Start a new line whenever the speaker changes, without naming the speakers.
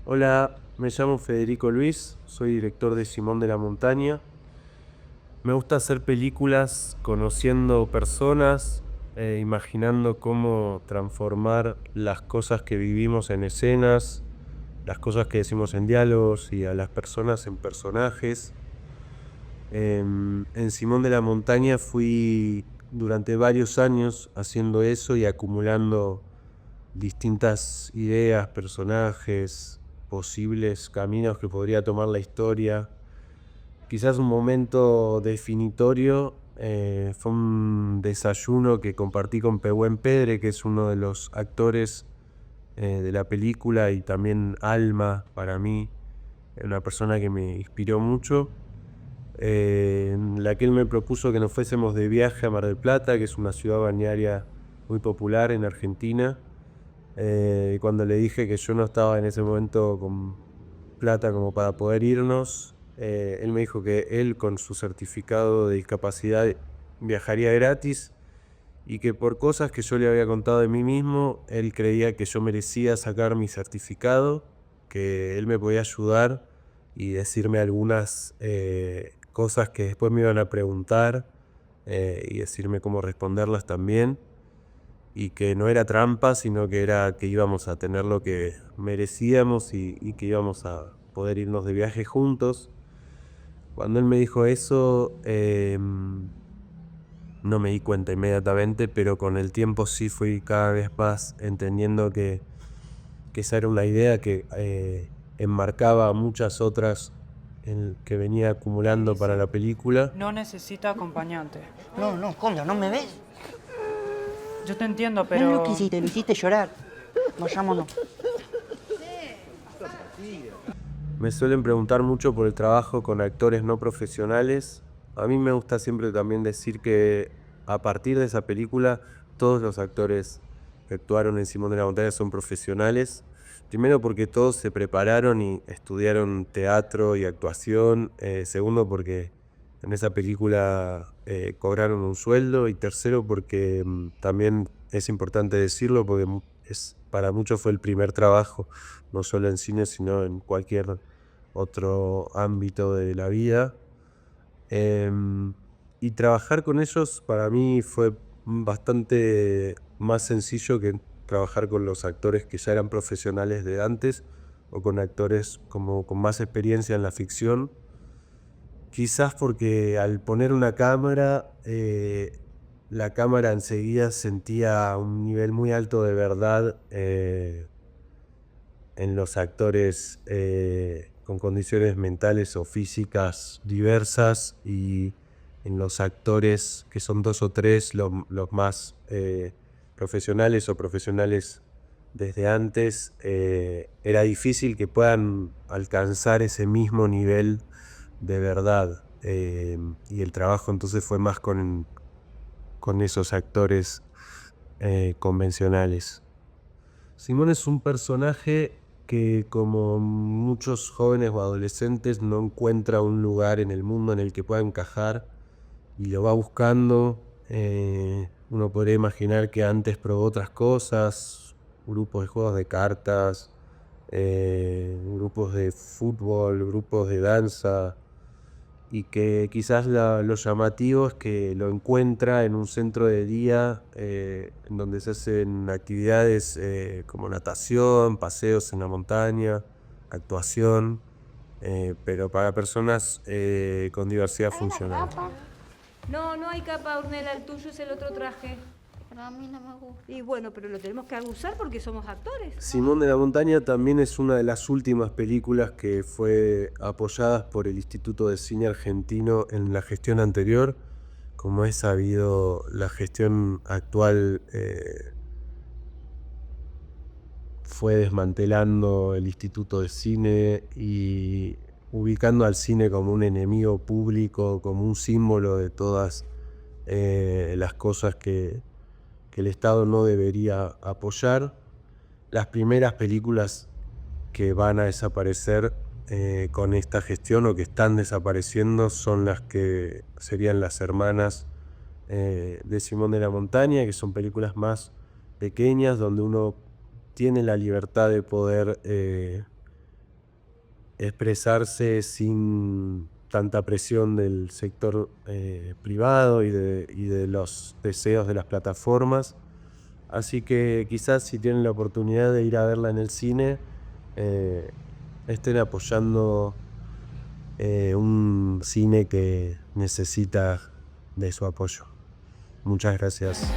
Hola, me llamo Federico Luis, soy director de Simón de la Montaña. Me gusta hacer películas conociendo personas, imaginando cómo transformar las cosas que vivimos en escenas, las cosas que decimos en diálogos y a las personas en personajes. En Simón de la Montaña fui durante varios años haciendo eso y acumulando distintas ideas, personajes, posibles caminos que podría tomar la historia. Quizás un momento definitorio fue un desayuno que compartí con Pehuen Pedre, que es uno de los actores de la película y también Alma para mí, una persona que me inspiró mucho, en la que él me propuso que nos fuésemos de viaje a Mar del Plata, que es una ciudad balnearia muy popular en Argentina. Y cuando le dije que yo no estaba en ese momento con plata como para poder irnos, él me dijo que él con su certificado de discapacidad viajaría gratis y que por cosas que yo le había contado de mí mismo, él creía que yo merecía sacar mi certificado, que él me podía ayudar y decirme algunas cosas que después me iban a preguntar y decirme cómo responderlas también, y que no era trampa, sino que era que íbamos a tener lo que merecíamos y que íbamos a poder irnos de viaje juntos. Cuando él me dijo eso, no me di cuenta inmediatamente, pero con el tiempo sí fui cada vez más entendiendo que esa era una idea que enmarcaba muchas otras que venía
Y
acumulando para
dice,
la película.
no necesita acompañante.
No, no, Conda, ¿no me ves?
Yo te entiendo,
Mirá lo
pero
que hiciste, lo hiciste llorar. Vayámonos.
Me suelen preguntar mucho por el trabajo con actores no profesionales. A mí me gusta siempre también decir que a partir de esa película todos los actores que actuaron en Simón de la Montaña son profesionales. Primero porque todos se prepararon y estudiaron teatro y actuación. Segundo porque en esa película cobraron un sueldo. Y tercero porque también es importante decirlo porque para muchos fue el primer trabajo, no solo en cine, sino en cualquier otro ámbito de la vida. Em, y trabajar con ellos para mí fue bastante más sencillo que trabajar con los actores que ya eran profesionales de antes o con actores como con más experiencia en la ficción. Quizás porque al poner una cámara, la cámara enseguida sentía un nivel muy alto de verdad en los actores con condiciones mentales o físicas diversas, y en los actores que son dos o tres, los más profesionales o profesionales desde antes, era difícil que puedan alcanzar ese mismo nivel de verdad. Y el trabajo entonces fue más con esos actores convencionales. Simón es un personaje que, como muchos jóvenes o adolescentes, no encuentra un lugar en el mundo en el que pueda encajar y lo va buscando. Uno podría imaginar que antes probó otras cosas, grupos de juegos de cartas, grupos de fútbol, grupos de danza, y que quizás lo llamativo es que lo encuentra en un centro de día en donde se hacen actividades como natación, paseos en la montaña, actuación, pero para personas con diversidad
¿Hay una
funcional.
capa?
No, no hay capa, Ornella, el tuyo es el otro traje.
Pero a mí no me gusta.
Y bueno, pero lo tenemos que usar porque somos actores.
Simón de la Montaña también es una de las últimas películas que fue apoyadas por el Instituto de Cine Argentino en la gestión anterior. Como es sabido, la gestión actual fue desmantelando el Instituto de Cine y ubicando al cine como un enemigo público, como un símbolo de todas las cosas que el Estado no debería apoyar. Las primeras películas que van a desaparecer con esta gestión o que están desapareciendo son las que serían Las Hermanas de Simón de la Montaña, que son películas más pequeñas donde uno tiene la libertad de poder expresarse sin tanta presión del sector privado y de los deseos de las plataformas. Así que quizás si tienen la oportunidad de ir a verla en el cine, estén apoyando un cine que necesita de su apoyo. Muchas gracias.